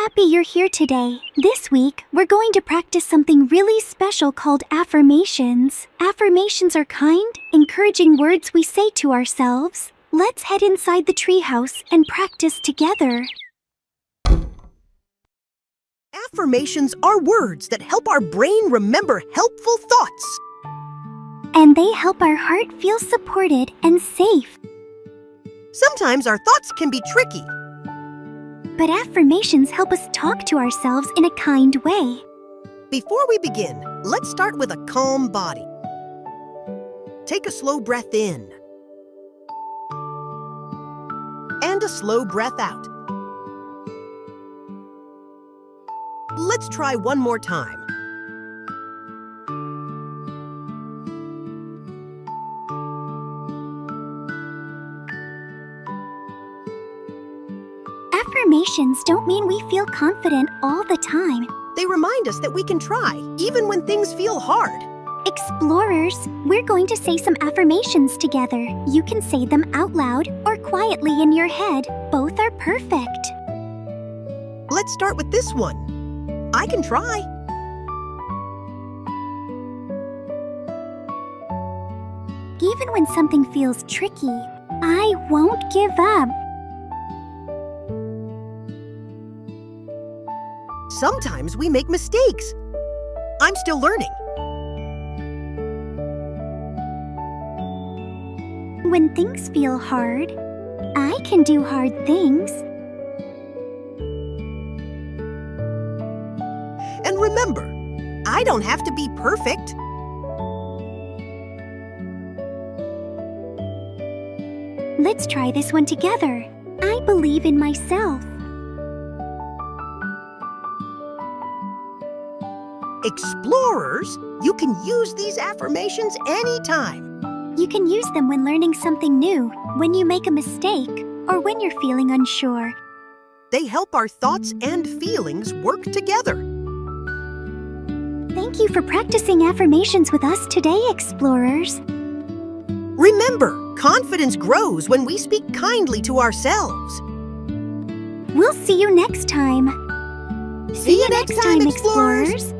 happy you're here today. This week, we're going to practice something really special called affirmations. Affirmations are kind, encouraging words we say to ourselves. Let's head inside the treehouse and practice together. Affirmations are words that help our brain remember helpful thoughts. And they help our heart feel supported and safe. Sometimes our thoughts can be tricky. But affirmations help us talk to ourselves in a kind way. Before we begin, let's start with a calm body. Take a slow breath in. And a slow breath out. Let's try one more time. Affirmations don't mean we feel confident all the time. They remind us that we can try, even when things feel hard. Explorers, we're going to say some affirmations together. You can say them out loud or quietly in your head. Both are perfect. Let's start with this one. I can try. Even when something feels tricky, I won't give up. Sometimes we make mistakes. I'm still learning. When things feel hard, I can do hard things. And remember, I don't have to be perfect. Let's try this one together. I believe in myself. Explorers, you can use these affirmations anytime. You can use them when learning something new, when you make a mistake, or when you're feeling unsure. They help our thoughts and feelings work together. Thank you for practicing affirmations with us today, Explorers. Remember, confidence grows when we speak kindly to ourselves. We'll see you next time. See you next time, Explorers!